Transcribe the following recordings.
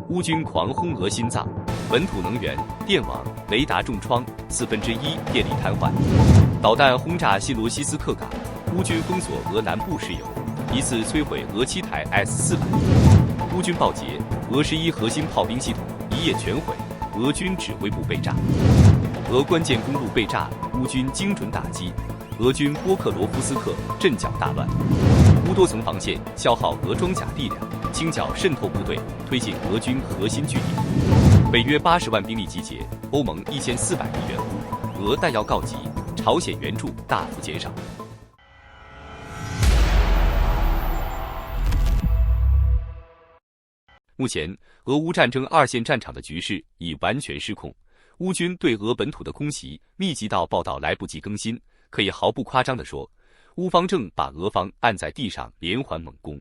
乌军狂轰俄心脏，本土能源、电网、雷达重创，1/4电力瘫痪。导弹轰炸新罗西斯克港，乌军封锁俄南部石油，疑似摧毁俄7台 S-400。乌军报捷，俄11核心炮兵系统一夜全毁，俄军指挥部被炸。俄关键公路被炸，乌军精准打击，俄军波克罗夫斯克阵脚大乱。乌多层防线消耗俄装甲力量，清剿渗透部队，推进俄军核心据地。北约80万兵力集结，欧盟1400亿援乌，俄弹药告急，朝鲜援助大幅减少。目前，俄乌战争2线战场的局势已完全失控，乌军对俄本土的空袭密集到报道来不及更新，可以毫不夸张地说，乌方正把俄方按在地上连环猛攻。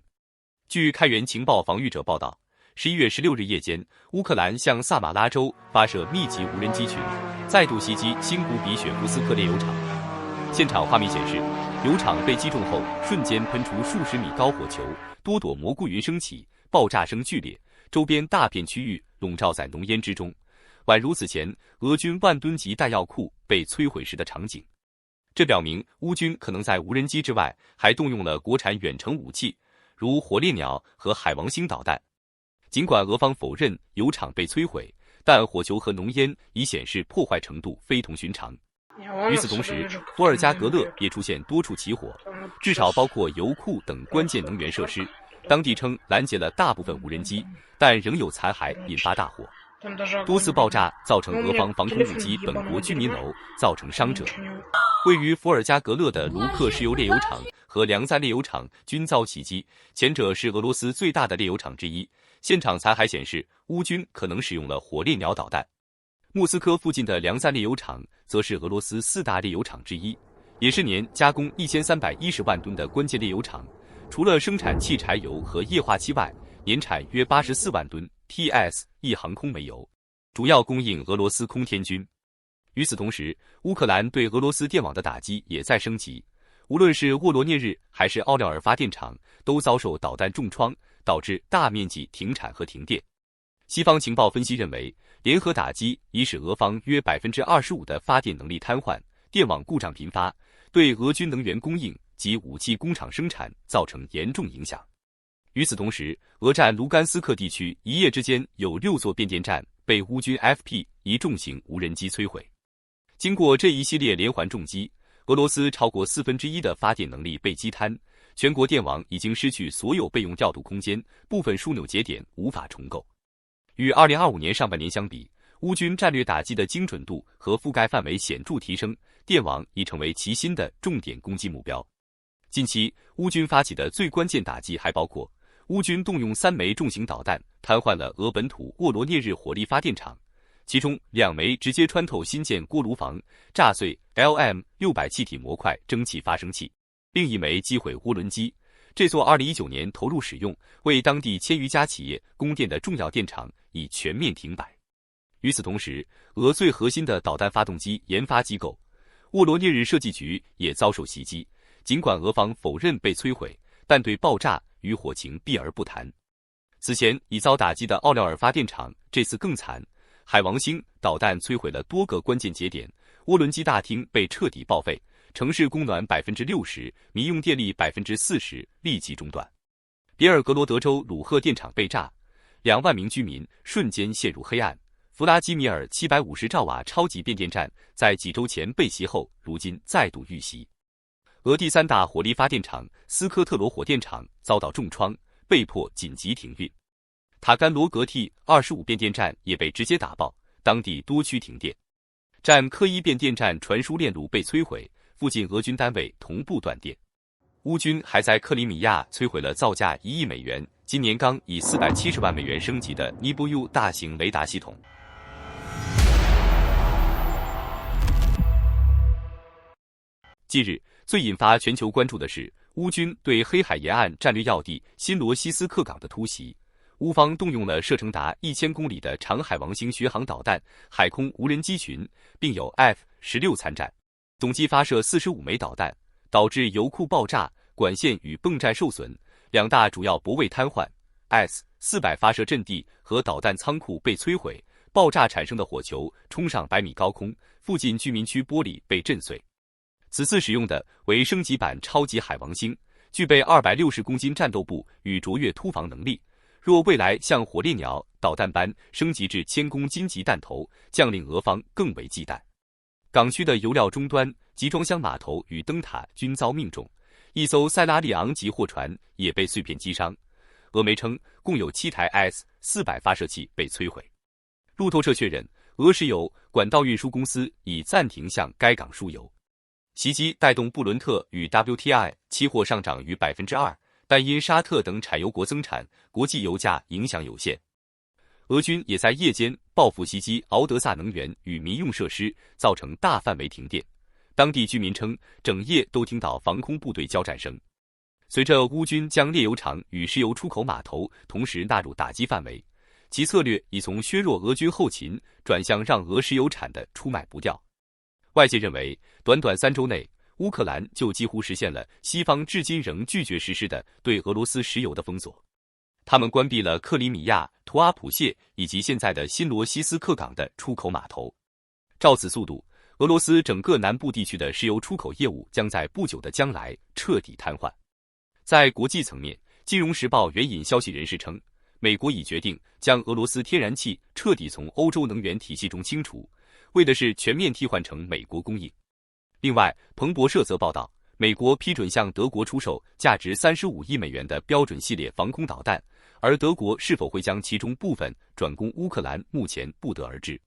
据开源情报防御者报道，11月16日夜间，乌克兰向萨马拉州发射密集无人机群，再度袭击新古比雪夫斯克炼油厂。现场画面显示，油厂被击中后，瞬间喷出数十米高火球，多朵蘑菇云升起，爆炸声剧烈，周边大片区域笼罩在浓烟之中，宛如此前俄军万吨级弹药库被摧毁时的场景。这表明乌军可能在无人机之外，还动用了国产远程武器，如火烈鸟和海王星导弹。尽管俄方否认油厂被摧毁，但火球和浓烟已显示破坏程度非同寻常。与此同时，伏尔加格勒也出现多处起火，至少包括油库等关键能源设施。当地称拦截了大部分无人机，但仍有残骸引发大火。多次爆炸造成俄方防空误击本国居民楼，造成伤者。位于伏尔加格勒的卢克石油炼油厂和梁赞炼油厂均遭袭击，前者是俄罗斯最大的炼油厂之一。现场残骸显示，乌军可能使用了火烈鸟导弹。莫斯科附近的梁赞炼油厂则是俄罗斯4大炼油厂之一，也是年加工1310万吨的关键炼油厂。除了生产汽柴油和液化气外，年产约84万吨 TS-1 航空煤油，主要供应俄罗斯空天军。与此同时，乌克兰对俄罗斯电网的打击也在升级，无论是沃罗涅日还是奥廖尔发电厂，都遭受导弹重创，导致大面积停产和停电。西方情报分析认为，联合打击已使俄方约25%的发电能力瘫痪，电网故障频发，对俄军能源供应及武器工厂生产造成严重影响。与此同时，俄占卢甘斯克地区一夜之间有6座变电站被乌军 FP 一重型无人机摧毁。经过这一系列连环重击，俄罗斯超过1/4的发电能力被击瘫，全国电网已经失去所有备用调度空间，部分枢纽节点无法重构。与2025年上半年相比，乌军战略打击的精准度和覆盖范围显著提升，电网已成为其新的重点攻击目标。近期，乌军发起的最关键打击还包括乌军动用3枚重型导弹瘫痪了俄本土沃罗涅日火力发电厂，其中2枚直接穿透新建锅炉房，炸碎 LM600 气体模块蒸汽发生器，另1枚击毁涡轮机。这座2019年投入使用、为当地1000余家企业供电的重要电厂已全面停摆。与此同时，俄最核心的导弹发动机研发机构沃罗涅日设计局也遭受袭击，尽管俄方否认被摧毁，但对爆炸与火情避而不谈。此前已遭打击的奥廖尔发电厂这次更惨，海王星导弹摧毁了多个关键节点，涡轮机大厅被彻底报废，城市供暖 60%， 民用电力 40%立即中断。别尔格罗德州鲁赫电厂被炸，2万名居民瞬间陷入黑暗。弗拉基米尔750兆瓦超级变电站在几周前被袭后，如今再度遇袭。俄第3大火力发电厂斯科特罗火电厂遭到重创，被迫紧急停运。塔甘罗格 T25 变电站也被直接打爆，当地多区停电。占科伊变电站传输链路被摧毁，附近俄军单位同步断电。乌军还在克里米亚摧毁了造价1亿美元、今年刚以470万美元升级的尼波 U 大型雷达系统。近日，最引发全球关注的是乌军对黑海沿岸战略要地新罗西斯克港的突袭。乌方动用了射程达1000公里的长海王星巡航导弹、海空无人机群，并有 F-16参战，总计发射45枚导弹，导致油库爆炸、管线与泵站受损，2大主要泊位瘫痪。400发射阵地和导弹仓库被摧毁，爆炸产生的火球冲上100米高空，附近居民区玻璃被震碎。此次使用的为升级版超级海王星，具备260公斤战斗部与卓越突防能力。若未来像火烈鸟导弹般升级至1000公斤级弹头，将令俄方更为忌惮。港区的油料终端、集装箱码头与灯塔均遭命中，一艘塞拉利昂级货船也被碎片击伤。俄媒称，共有7台 S-400发射器被摧毁。路透社确认，俄石油管道运输公司已暂停向该港输油。袭击带动布伦特与 WTI 期货上涨逾 2%， 但因沙特等产油国增产，国际油价影响有限。俄军也在夜间报复袭击敖德萨能源与民用设施，造成大范围停电。当地居民称，整夜都听到防空部队交战声。随着乌军将炼油厂与石油出口码头同时纳入打击范围，其策略已从削弱俄军后勤转向让俄石油产的出卖不掉。外界认为，短短3周内，乌克兰就几乎实现了西方至今仍拒绝实施的对俄罗斯石油的封锁。他们关闭了克里米亚、图阿普谢以及现在的新罗西斯克港的出口码头。照此速度，俄罗斯整个南部地区的石油出口业务将在不久的将来彻底瘫痪。在国际层面，《金融时报》援引消息人士称，美国已决定将俄罗斯天然气彻底从欧洲能源体系中清除，为的是全面替换成美国供应。另外，彭博社则报道，美国批准向德国出售价值35亿美元的标准系列防空导弹，而德国是否会将其中部分转供乌克兰，目前不得而知。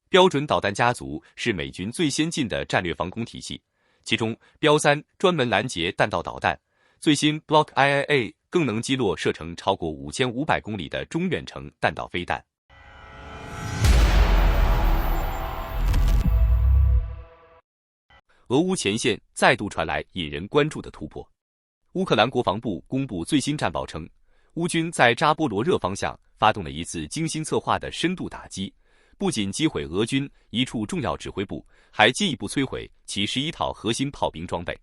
标准导弹家族是美军最先进的战略防空体系，其中标3专门拦截弹道导弹，最新 Block IIA 更能击落射程超过5500公里的中远程弹道飞弹。俄乌前线再度传来引人关注的突破。乌克兰国防部公布最新战报称，乌军在扎波罗热方向发动了一次精心策划的深度打击，不仅击毁俄军一处重要指挥部，还进一步摧毁其11套核心炮兵装备。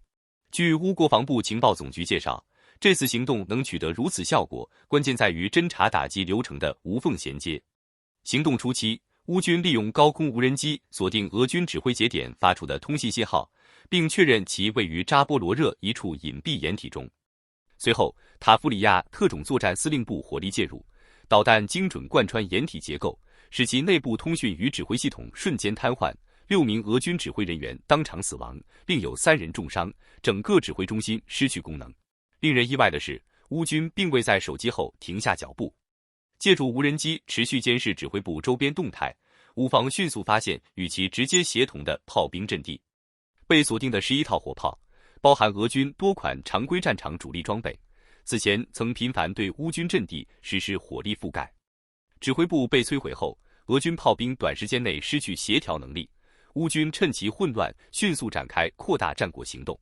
据乌国防部情报总局介绍，这次行动能取得如此效果，关键在于侦察打击流程的无缝衔接。行动初期，乌军利用高空无人机锁定俄军指挥节点发出的通信信号，并确认其位于扎波罗热一处隐蔽掩体中。随后，塔夫里亚特种作战司令部火力介入，导弹精准贯穿掩体结构，使其内部通讯与指挥系统瞬间瘫痪，6名俄军指挥人员当场死亡，另有3人重伤，整个指挥中心失去功能。令人意外的是，乌军并未在手击后停下脚步，借助无人机持续监视指挥部周边动态，乌方迅速发现与其直接协同的炮兵阵地。被锁定的11套火炮，包含俄军多款常规战场主力装备，此前曾频繁对乌军阵地实施火力覆盖。指挥部被摧毁后，俄军炮兵短时间内失去协调能力，乌军趁其混乱，迅速展开扩大战果行动。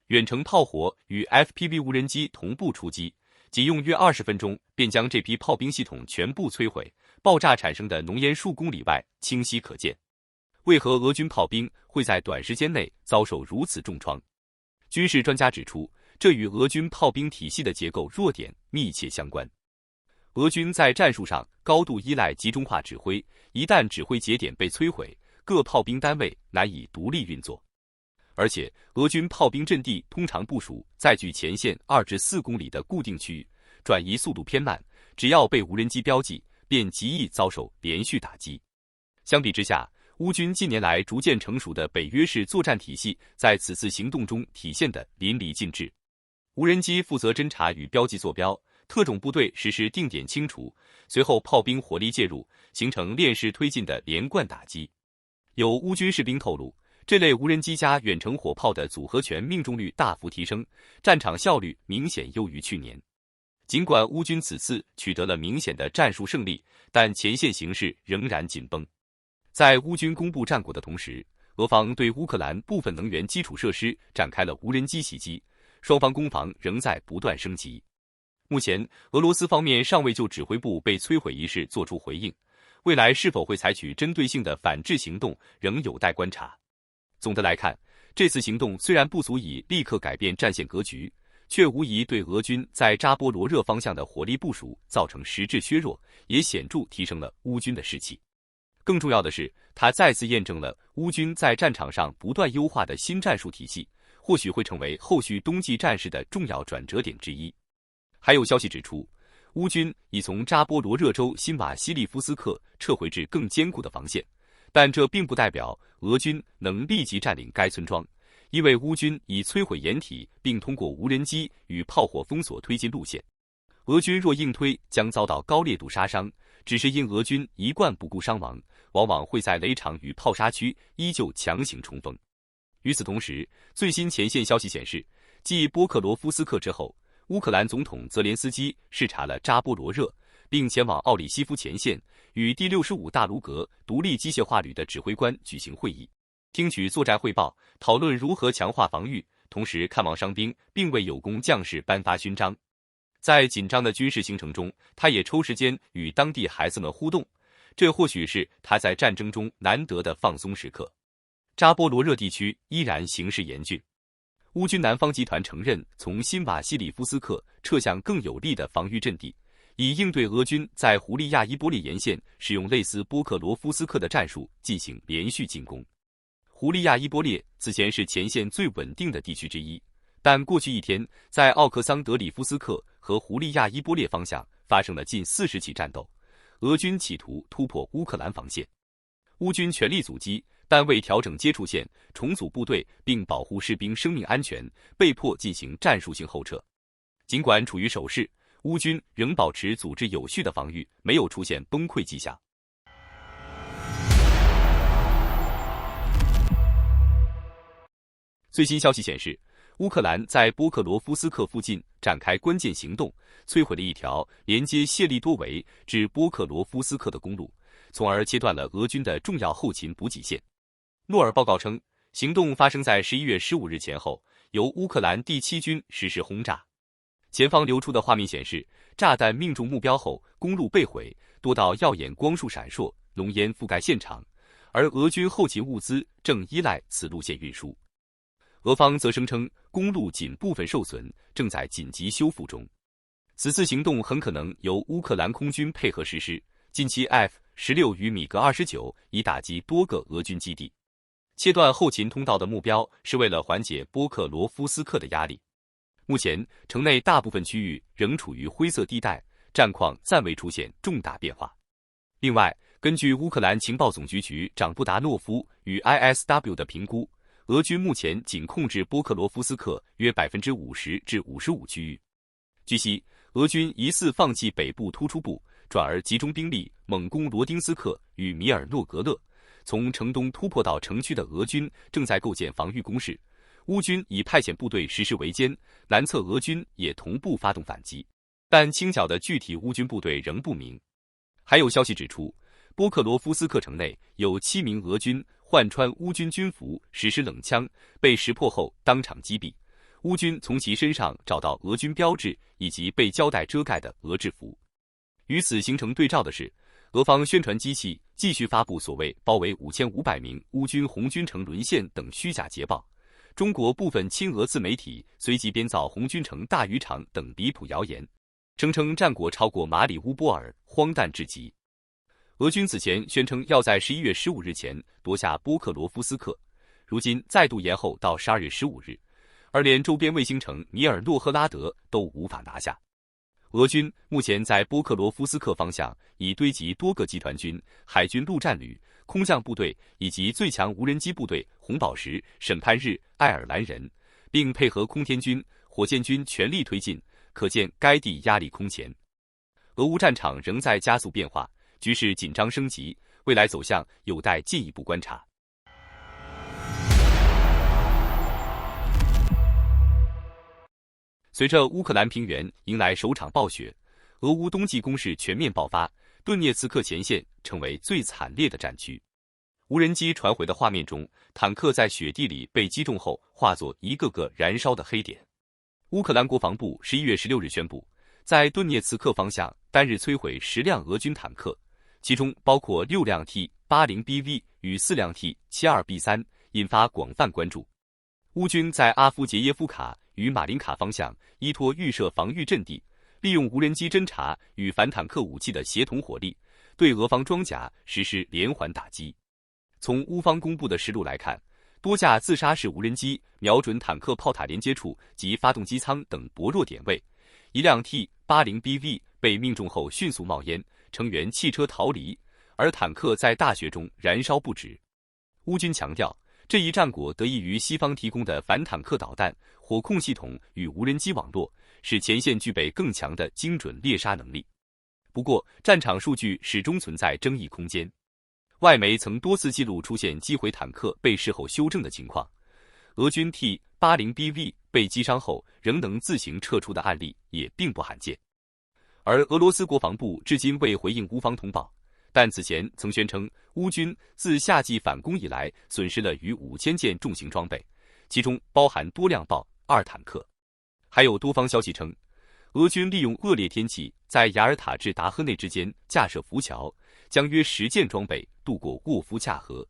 远程炮火与 FPV 无人机同步出击，仅用约20分钟便将这批炮兵系统全部摧毁，爆炸产生的浓烟数公里外清晰可见。为何俄军炮兵会在短时间内遭受如此重创？军事专家指出，这与俄军炮兵体系的结构弱点密切相关。俄军在战术上高度依赖集中化指挥，一旦指挥节点被摧毁，各炮兵单位难以独立运作。而且，俄军炮兵阵地通常部署在距前线2至4公里的固定区域，转移速度偏慢，只要被无人机标记，便极易遭受连续打击。相比之下，乌军近年来逐渐成熟的北约式作战体系在此次行动中体现得淋漓尽致。无人机负责侦察与标记坐标，特种部队实施定点清除，随后炮兵火力介入，形成链式推进的连贯打击。有乌军士兵透露，这类无人机加远程火炮的组合拳命中率大幅提升，战场效率明显优于去年。尽管乌军此次取得了明显的战术胜利，但前线形势仍然紧绷。在乌军公布战果的同时，俄方对乌克兰部分能源基础设施展开了无人机袭击，双方攻防仍在不断升级。目前，俄罗斯方面尚未就指挥部被摧毁一事作出回应，未来是否会采取针对性的反制行动，仍有待观察。总的来看，这次行动虽然不足以立刻改变战线格局，却无疑对俄军在扎波罗热方向的火力部署造成实质削弱，也显著提升了乌军的士气。更重要的是，它再次验证了乌军在战场上不断优化的新战术体系，或许会成为后续冬季战事的重要转折点之一。还有消息指出，乌军已从扎波罗热州新瓦西利夫斯克撤回至更坚固的防线，但这并不代表俄军能立即占领该村庄，因为乌军已摧毁掩体，并通过无人机与炮火封锁推进路线。俄军若硬推，将遭到高烈度杀伤，只是因俄军一贯不顾伤亡，往往会在雷场与炮杀区依旧强行冲锋。与此同时，最新前线消息显示，继波克罗夫斯克之后，乌克兰总统泽连斯基视察了扎波罗热，并前往奥里西夫前线，与第65大卢格独立机械化旅的指挥官举行会议，听取作战汇报，讨论如何强化防御，同时看望伤兵，并为有功将士颁发勋章。在紧张的军事行程中，他也抽时间与当地孩子们互动，这或许是他在战争中难得的放松时刻。扎波罗热地区依然形势严峻，乌军南方集团承认从新瓦西里夫斯克撤向更有利的防御阵地，以应对俄军在胡利亚伊波列沿线使用类似波克罗夫斯克的战术进行连续进攻。胡利亚伊波列此前是前线最稳定的地区之一，但过去一天，在奥克桑德里夫斯克和胡利亚伊波列方向发生了近40起战斗，俄军企图突破乌克兰防线。乌军全力阻击，但为调整接触线、重组部队并保护士兵生命安全，被迫进行战术性后撤。尽管处于守势，乌军仍保持组织有序的防御，没有出现崩溃迹象。最新消息显示，乌克兰在波克罗夫斯克附近展开关键行动，摧毁了一条连接谢利多维至波克罗夫斯克的公路，从而切断了俄军的重要后勤补给线。诺尔报告称，行动发生在11月15日前后，由乌克兰第7军实施轰炸。前方流出的画面显示，炸弹命中目标后，公路被毁，多道耀眼光束闪烁，浓烟覆盖现场，而俄军后勤物资正依赖此路线运输。俄方则声称，公路仅部分受损，正在紧急修复中。此次行动很可能由乌克兰空军配合实施，近期 F-16与米格29已打击多个俄军基地。切断后勤通道的目标是为了缓解波克罗夫斯克的压力。目前，城内大部分区域仍处于灰色地带，战况暂未出现重大变化。另外，根据乌克兰情报总局局长布达诺夫与 ISW 的评估，俄军目前仅控制波克罗夫斯克约50%至55%区域。据悉，俄军疑似放弃北部突出部，转而集中兵力猛攻罗丁斯克与米尔诺格勒。从城东突破到城区的俄军正在构建防御工事，乌军已派遣部队实施围歼，南侧俄军也同步发动反击，但清剿的具体乌军部队仍不明。还有消息指出，波克罗夫斯克城内有7名俄军换穿乌军军服实施冷枪，被识破后当场击毙。乌军从其身上找到俄军标志以及被胶带遮盖的俄制服。与此形成对照的是，俄方宣传机器继续发布所谓包围5500名乌军红军城沦陷等虚假捷报。中国部分亲俄自媒体随即编造红军城大渔场等离谱谣言，声称战果超过马里乌波尔，荒诞至极。俄军此前宣称要在11月15日前夺下波克罗夫斯克，如今再度延后到12月15日，而连周边卫星城米尔诺赫拉德都无法拿下。俄军目前在波克罗夫斯克方向已堆积多个集团军、海军陆战旅、空降部队以及最强无人机部队红宝石、审判日、爱尔兰人，并配合空天军、火箭军全力推进，可见该地压力空前。俄乌战场仍在加速变化，局势紧张升级，未来走向有待进一步观察。随着乌克兰平原迎来首场暴雪，俄乌冬季攻势全面爆发，顿涅茨克前线成为最惨烈的战区。无人机传回的画面中，坦克在雪地里被击中后化作一个个燃烧的黑点。乌克兰国防部11月16日宣布，在顿涅茨克方向单日摧毁10辆俄军坦克，其中包括6辆 T-80BV 与4辆 T-72B3，引发广泛关注。乌军在阿夫杰耶夫卡与马林卡方向依托预设防御阵地，利用无人机侦察与反坦克武器的协同火力，对俄方装甲实施连环打击。从乌方公布的实录来看，多架自杀式无人机瞄准坦克炮塔连接处及发动机舱等薄弱点位，一辆 T-80BV 被命中后迅速冒烟，成员弃车逃离，而坦克在大雪中燃烧不止。乌军强调，这一战果得益于西方提供的反坦克导弹、火控系统与无人机网络，使前线具备更强的精准猎杀能力。不过，战场数据始终存在争议空间。外媒曾多次记录出现击毁坦克被事后修正的情况，俄军 T-80BV 被击伤后仍能自行撤出的案例也并不罕见。而俄罗斯国防部至今未回应乌方通报，但此前曾宣称乌军自夏季反攻以来损失了逾5000件重型装备，其中包含多辆豹2坦克。还有多方消息称，俄军利用恶劣天气在雅尔塔至达赫内之间架设浮桥，将约10件装备渡过沃夫恰河。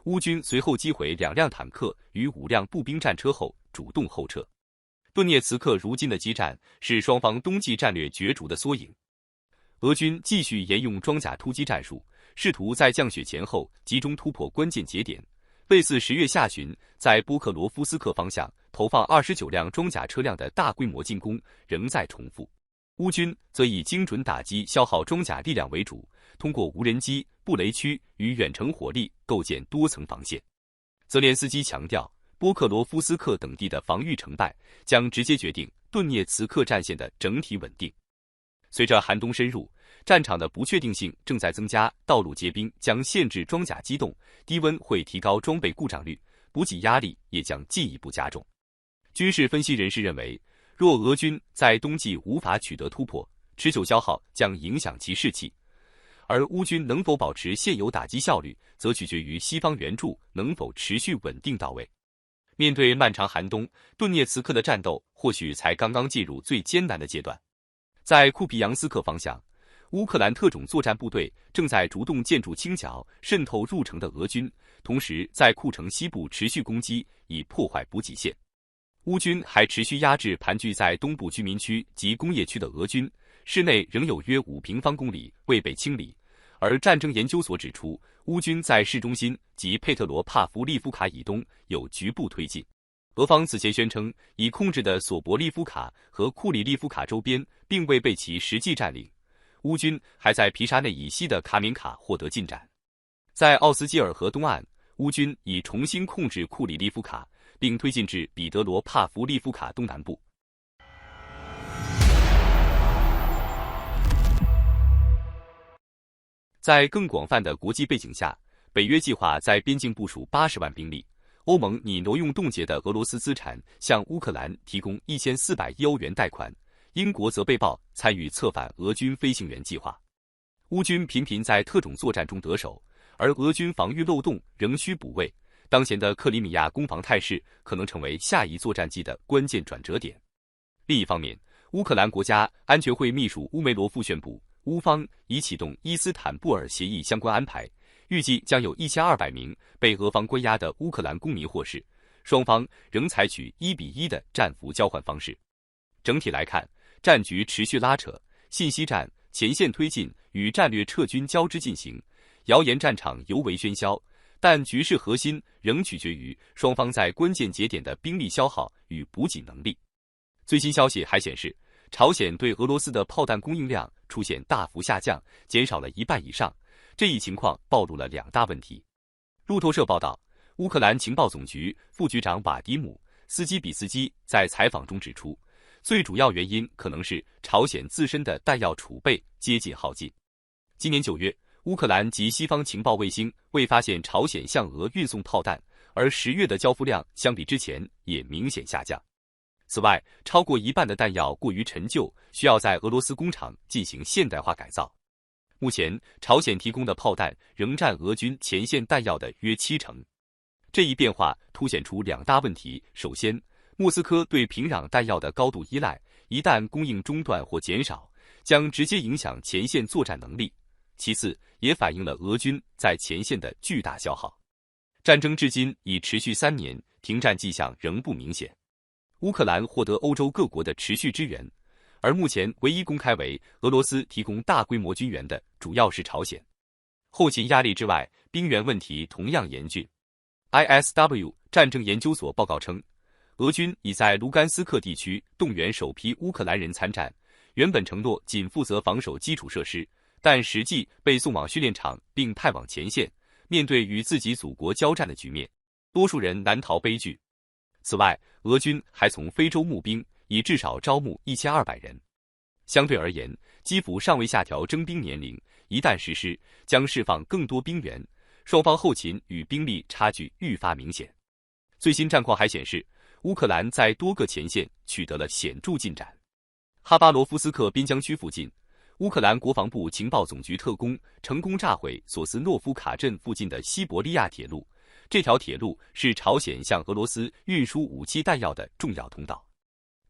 乌军随后击毁2辆坦克与5辆步兵战车后主动后撤。顿涅茨克如今的激战是双方冬季战略角逐的缩影。俄军继续沿用装甲突击战术，试图在降雪前后集中突破关键节点，类似10月下旬在波克罗夫斯克方向投放29辆装甲车辆的大规模进攻仍在重复。乌军则以精准打击消耗装甲力量为主，通过无人机、布雷区与远程火力构建多层防线。泽连斯基强调，波克罗夫斯克等地的防御成败将直接决定顿涅茨克战线的整体稳定。随着寒冬深入，战场的不确定性正在增加，道路结冰将限制装甲机动，低温会提高装备故障率，补给压力也将进一步加重。军事分析人士认为，若俄军在冬季无法取得突破，持久消耗将影响其士气，而乌军能否保持现有打击效率，则取决于西方援助能否持续稳定到位。面对漫长寒冬，顿涅茨克的战斗或许才刚刚进入最艰难的阶段。在库皮扬斯克方向，乌克兰特种作战部队正在逐动建筑清剿渗透入城的俄军，同时在库城西部持续攻击，以破坏补给线。乌军还持续压制盘踞在东部居民区及工业区的俄军，市内仍有约5平方公里未被清理。而战争研究所指出，乌军在市中心及佩特罗帕夫利夫卡以东有局部推进。俄方此前宣称，已控制的索博利夫卡和库里利夫卡周边并未被其实际占领。乌军还在皮沙内以西的卡缅卡获得进展。在奥斯基尔河东岸，乌军已重新控制库里利夫卡，并推进至彼得罗帕夫利夫卡东南部。在更广泛的国际背景下，北约计划在边境部署80万兵力。欧盟拟挪用冻结的俄罗斯资产，向乌克兰提供1400亿欧元贷款。英国则被曝参与策反俄军飞行员计划。乌军频频在特种作战中得手，而俄军防御漏洞仍需补位。当前的克里米亚攻防态势可能成为下一作战季的关键转折点。另一方面，乌克兰国家安全会秘书乌梅罗夫宣布，乌方已启动伊斯坦布尔协议相关安排，预计将有1200名被俄方关押的乌克兰公民获释，双方仍采取1:1的战俘交换方式。整体来看，战局持续拉扯，信息战、前线推进与战略撤军交织进行，谣言战场尤为喧嚣，但局势核心仍取决于双方在关键节点的兵力消耗与补给能力。最新消息还显示，朝鲜对俄罗斯的炮弹供应量出现大幅下降，减少了1半以上。这一情况暴露了2大问题。路透社报道，乌克兰情报总局副局长瓦迪姆·斯基比斯基在采访中指出，最主要原因可能是朝鲜自身的弹药储备接近耗尽。今年9月，乌克兰及西方情报卫星未发现朝鲜向俄运送炮弹，而10月的交付量相比之前也明显下降。此外，超过1半的弹药过于陈旧，需要在俄罗斯工厂进行现代化改造。目前，朝鲜提供的炮弹仍占俄军前线弹药的约70%。这一变化凸显出2大问题：首先，莫斯科对平壤弹药的高度依赖，一旦供应中断或减少，将直接影响前线作战能力；其次，也反映了俄军在前线的巨大消耗。战争至今已持续3年，停战迹象仍不明显。乌克兰获得欧洲各国的持续支援，而目前唯一公开为俄罗斯提供大规模军援的，主要是朝鲜。后勤压力之外，兵源问题同样严峻。ISW 战争研究所报告称，俄军已在卢甘斯克地区动员首批乌克兰人参战，原本承诺仅负责防守基础设施，但实际被送往训练场并派往前线，面对与自己祖国交战的局面，多数人难逃悲剧。此外，俄军还从非洲募兵，已至少招募1200人。相对而言，基辅尚未下调征兵年龄，一旦实施，将释放更多兵员，双方后勤与兵力差距愈发明显。最新战况还显示，乌克兰在多个前线取得了显著进展。哈巴罗夫斯克边疆区附近，乌克兰国防部情报总局特工成功炸毁索斯诺夫卡镇附近的西伯利亚铁路。这条铁路是朝鲜向俄罗斯运输武器弹药的重要通道。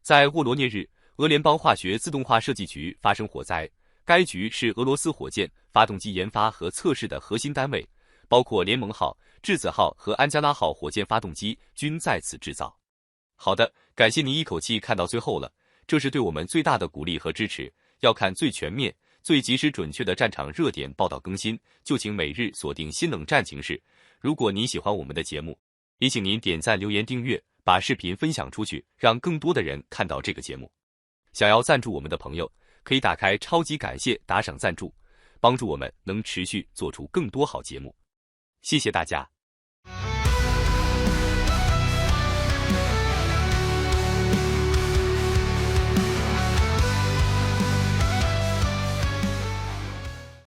在沃罗涅日，俄联邦化学自动化设计局发生火灾，该局是俄罗斯火箭发动机研发和测试的核心单位，包括联盟号、质子号和安加拉号火箭发动机均在此制造。好的，感谢您一口气看到最后了，这是对我们最大的鼓励和支持。要看最全面、最及时准确的战场热点报道更新，就请每日锁定新冷战情势。如果您喜欢我们的节目，也请您点赞、留言、订阅，把视频分享出去，让更多的人看到这个节目。想要赞助我们的朋友，可以打开超级感谢打赏赞助，帮助我们能持续做出更多好节目。谢谢大家。